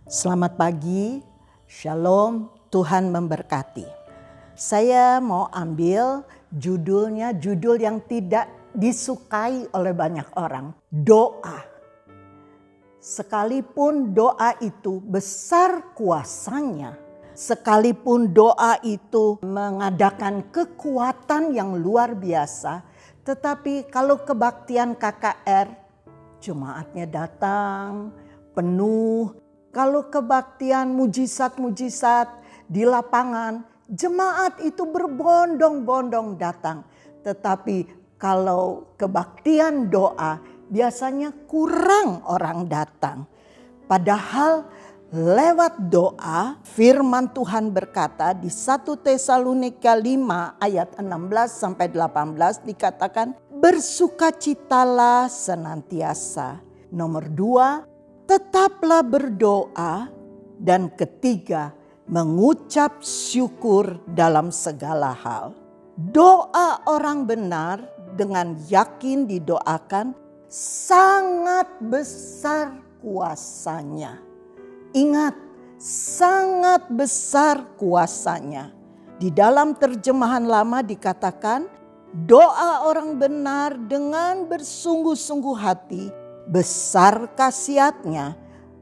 Selamat pagi, Shalom, Tuhan memberkati. Saya mau ambil judulnya, judul yang tidak disukai oleh banyak orang. Doa. Sekalipun doa itu besar kuasanya, sekalipun doa itu mengadakan kekuatan yang luar biasa, tetapi kalau kebaktian KKR, jemaatnya datang penuh. Kalau kebaktian mujizat-mujizat di lapangan, jemaat itu berbondong-bondong datang. Tetapi kalau kebaktian doa, biasanya kurang orang datang. Padahal lewat doa, firman Tuhan berkata di 1 Tesalonika 5 ayat 16-18 dikatakan, bersukacitalah senantiasa. Nomor 2, tetaplah berdoa, dan ketiga, mengucap syukur dalam segala hal. Doa orang benar dengan yakin didoakan sangat besar kuasanya. Ingat, sangat besar kuasanya. Di dalam terjemahan lama dikatakan, doa orang benar dengan bersungguh-sungguh hati, besar khasiatnya,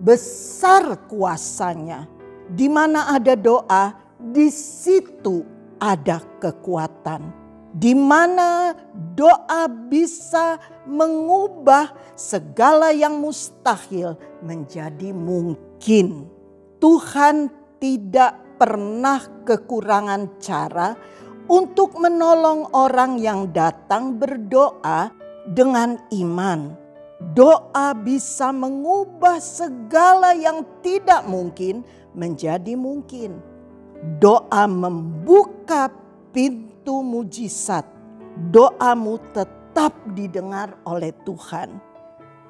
besar kuasanya. Di mana ada doa, di situ ada kekuatan. Di mana doa bisa mengubah segala yang mustahil menjadi mungkin. Tuhan tidak pernah kekurangan cara untuk menolong orang yang datang berdoa dengan iman. Doa bisa mengubah segala yang tidak mungkin menjadi mungkin. Doa membuka pintu mujizat. Doamu tetap didengar oleh Tuhan.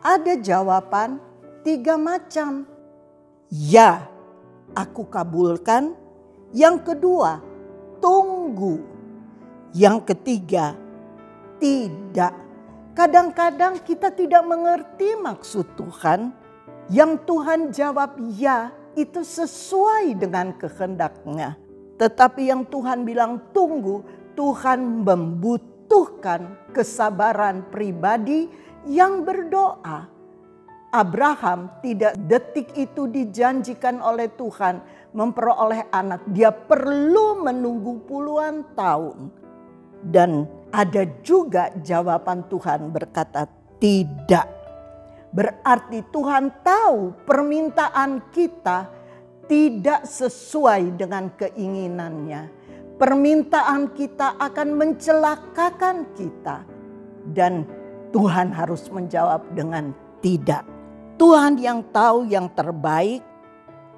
Ada jawaban 3 macam. Ya, aku kabulkan. Yang kedua, tunggu. Yang ketiga, tidak. Kadang-kadang kita tidak mengerti maksud Tuhan. Yang Tuhan jawab ya, itu sesuai dengan kehendaknya. Tetapi yang Tuhan bilang tunggu, Tuhan membutuhkan kesabaran pribadi yang berdoa. Abraham tidak detik itu dijanjikan oleh Tuhan memperoleh anak. Dia perlu menunggu puluhan tahun. Dan ada juga jawaban Tuhan berkata tidak. Berarti Tuhan tahu permintaan kita tidak sesuai dengan keinginannya. Permintaan kita akan mencelakakan kita. Dan Tuhan harus menjawab dengan tidak. Tuhan yang tahu yang terbaik.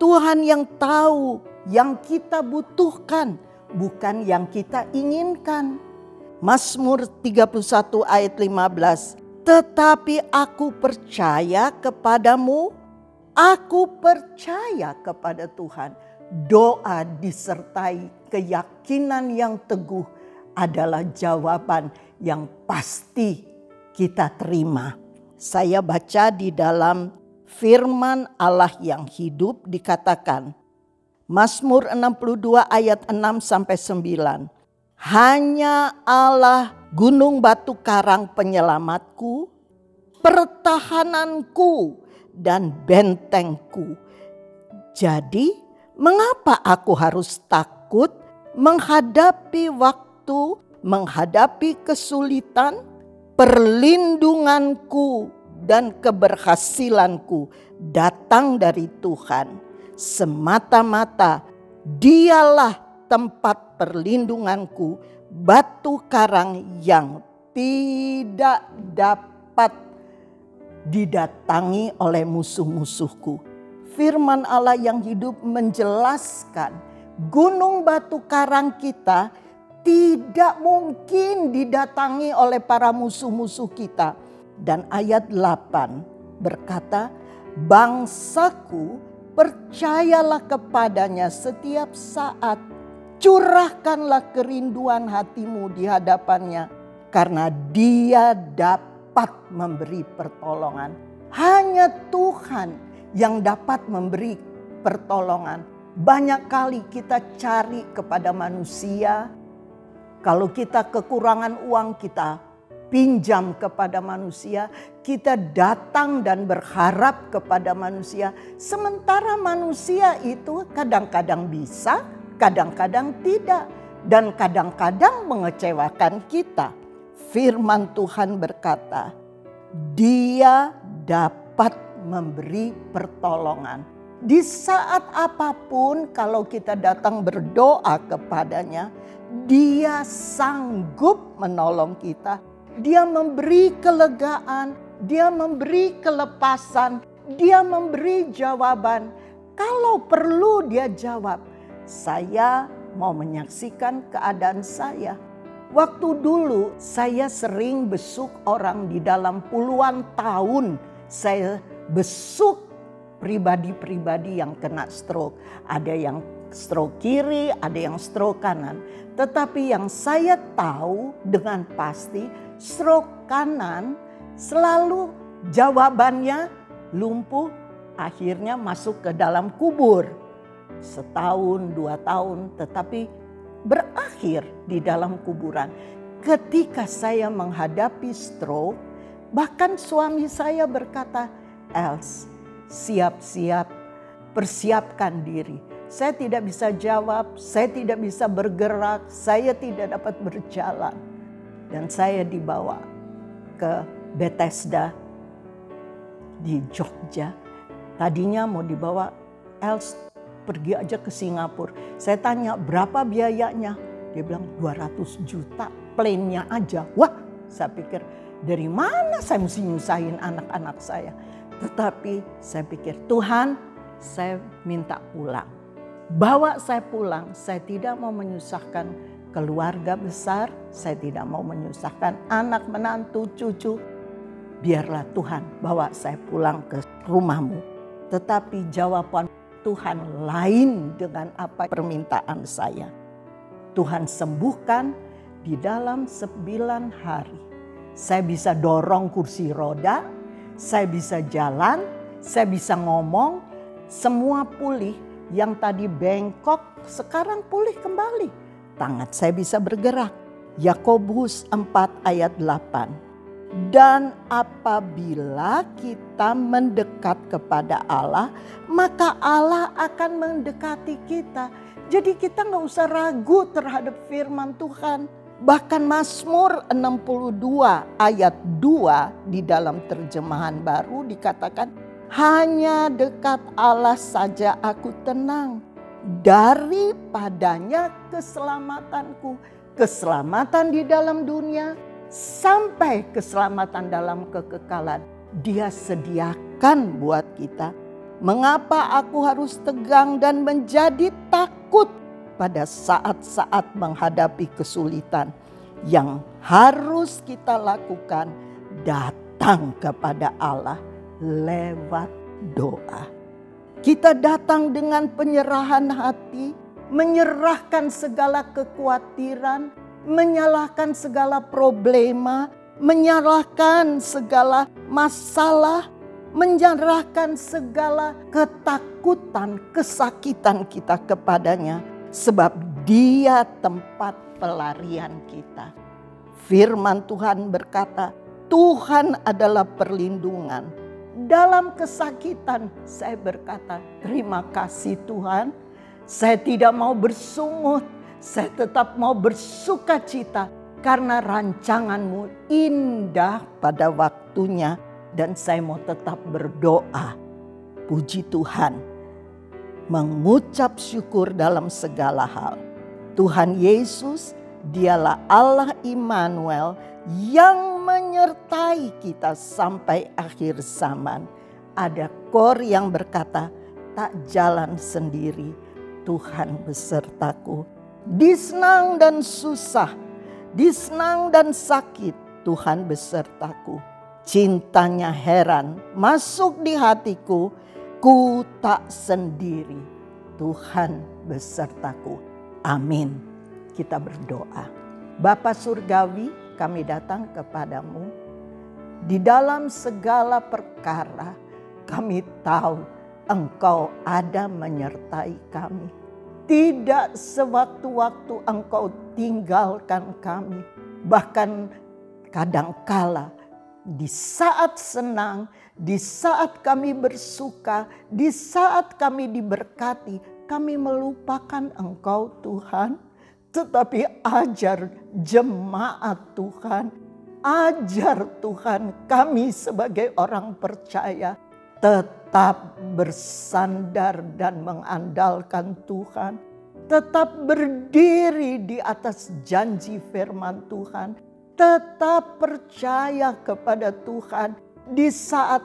Tuhan yang tahu yang kita butuhkan, bukan yang kita inginkan. Mazmur 31 ayat 15. Tetapi aku percaya kepadamu, aku percaya kepada Tuhan. Doa disertai keyakinan yang teguh adalah jawaban yang pasti kita terima. Saya baca di dalam firman Allah yang hidup dikatakan. Mazmur 62 ayat 6-9. Hanya Allah gunung batu karang penyelamatku, pertahananku dan bentengku. Jadi mengapa aku harus takut menghadapi waktu, menghadapi kesulitan? Perlindunganku dan keberhasilanku datang dari Tuhan. Semata-mata Dialah tempat perlindunganku, batu karang yang tidak dapat didatangi oleh musuh-musuhku. Firman Allah yang hidup menjelaskan gunung batu karang kita tidak mungkin didatangi oleh para musuh-musuh kita. Dan ayat 8 berkata, bangsaku percayalah kepadanya setiap saat. Curahkanlah kerinduan hatimu di hadapannya. Karena dia dapat memberi pertolongan. Hanya Tuhan yang dapat memberi pertolongan. Banyak kali kita cari kepada manusia. Kalau kita kekurangan uang, kita pinjam kepada manusia. Kita datang dan berharap kepada manusia. Sementara manusia itu kadang-kadang bisa, kadang-kadang tidak. Dan kadang-kadang mengecewakan kita. Firman Tuhan berkata, Dia dapat memberi pertolongan. Di saat apapun kalau kita datang berdoa kepadanya, Dia sanggup menolong kita. Dia memberi kelegaan, Dia memberi kelepasan, Dia memberi jawaban. Kalau perlu Dia jawab, saya mau menyaksikan keadaan saya. Waktu dulu saya sering besuk orang di dalam puluhan tahun. Saya besuk pribadi-pribadi yang kena stroke. Ada yang stroke kiri, ada yang stroke kanan. Tetapi yang saya tahu dengan pasti, stroke kanan selalu jawabannya lumpuh, akhirnya masuk ke dalam kubur. Setahun, 2 tahun, tetapi berakhir di dalam kuburan. Ketika saya menghadapi stroke, bahkan suami saya berkata, Els, siap-siap, persiapkan diri. Saya tidak bisa jawab, saya tidak bisa bergerak, saya tidak dapat berjalan. Dan saya dibawa ke Bethesda di Jogja. Tadinya mau dibawa, Els, pergi aja ke Singapura. Saya tanya berapa biayanya. Dia bilang 200 juta plane-nya aja. Wah, saya pikir dari mana saya mesti nyusahin anak-anak saya. Tetapi saya pikir Tuhan, saya minta pulang. Bawa saya pulang, saya tidak mau menyusahkan keluarga besar. Saya tidak mau menyusahkan anak, menantu, cucu. Biarlah Tuhan bawa saya pulang ke rumahmu. Tetapi jawaban Tuhan lain dengan apa permintaan saya. Tuhan sembuhkan di dalam 9 hari. Saya bisa dorong kursi roda, saya bisa jalan, saya bisa ngomong, semua pulih. Yang tadi bengkok sekarang pulih kembali. Tangan saya bisa bergerak. Yakobus 4 ayat 8. Dan apabila kita mendekat kepada Allah, maka Allah akan mendekati kita. Jadi kita gak usah ragu terhadap firman Tuhan. Bahkan Mazmur 62 ayat 2 di dalam terjemahan baru dikatakan, hanya dekat Allah saja aku tenang. Daripadanya keselamatanku. Keselamatan di dalam dunia, sampai keselamatan dalam kekekalan. Dia sediakan buat kita. Mengapa aku harus tegang dan menjadi takut pada saat-saat menghadapi kesulitan? Yang harus kita lakukan, datang kepada Allah lewat doa. Kita datang dengan penyerahan hati, menyerahkan segala kekhawatiran, menyalahkan segala problema, menyalahkan segala masalah, menyerahkan segala ketakutan, kesakitan kita kepadanya. Sebab Dia tempat pelarian kita. Firman Tuhan berkata, Tuhan adalah perlindungan. Dalam kesakitan saya berkata, terima kasih Tuhan. Saya tidak mau bersungut. Saya tetap mau bersuka cita karena rancangan-Mu indah pada waktunya. Dan saya mau tetap berdoa. Puji Tuhan. Mengucap syukur dalam segala hal. Tuhan Yesus, Dialah Allah Immanuel yang menyertai kita sampai akhir zaman. Ada kor yang berkata, tak jalan sendiri, Tuhan besertaku. Di senang dan susah, di senang dan sakit, Tuhan besertaku. Cintanya heran masuk di hatiku, ku tak sendiri, Tuhan besertaku. Amin. Kita berdoa. Bapa Surgawi, kami datang kepadamu. Di dalam segala perkara kami tahu Engkau ada menyertai kami. Tidak sewaktu-waktu Engkau tinggalkan kami. Bahkan kadangkala di saat senang, di saat kami bersuka, di saat kami diberkati, kami melupakan Engkau Tuhan. Tetapi ajar jemaat Tuhan, ajar Tuhan kami sebagai orang percaya tetap bersandar dan mengandalkan Tuhan. Tetap berdiri di atas janji firman Tuhan. Tetap percaya kepada Tuhan di saat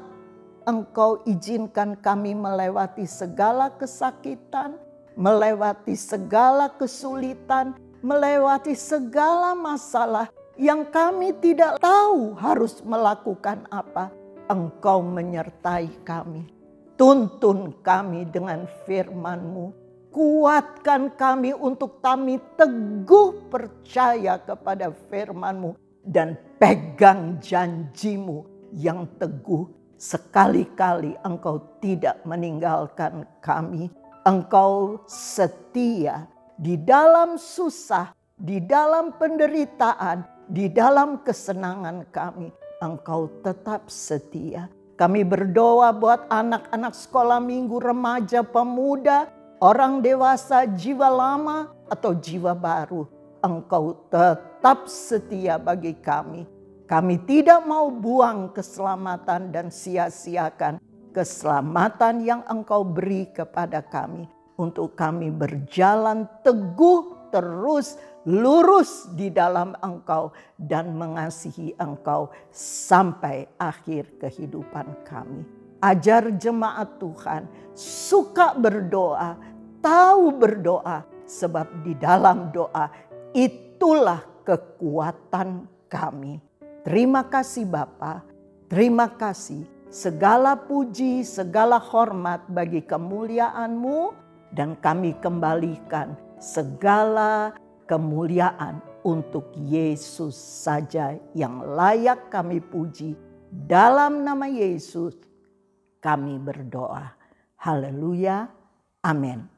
Engkau izinkan kami melewati segala kesakitan, melewati segala kesulitan, melewati segala masalah yang kami tidak tahu harus melakukan apa. Engkau menyertai kami. Tuntun kami dengan firman-Mu. Kuatkan kami untuk kami teguh percaya kepada firman-Mu. Dan pegang janji-Mu yang teguh. Sekali-kali Engkau tidak meninggalkan kami. Engkau setia di dalam susah, di dalam penderitaan, di dalam kesenangan kami. Engkau tetap setia. Kami berdoa buat anak-anak sekolah minggu, remaja, pemuda, orang dewasa, jiwa lama atau jiwa baru. Engkau tetap setia bagi kami. Kami tidak mau buang keselamatan dan sia-siakan keselamatan yang Engkau beri kepada kami. Untuk kami berjalan teguh terus lurus di dalam Engkau dan mengasihi Engkau sampai akhir kehidupan kami. Ajar jemaat Tuhan suka berdoa, tahu berdoa, sebab di dalam doa itulah kekuatan kami. Terima kasih Bapa, terima kasih. Segala puji, segala hormat bagi kemuliaan-Mu, dan kami kembalikan segala kemuliaan untuk Yesus saja yang layak kami puji. Dalam nama Yesus kami berdoa. Haleluya. Amin.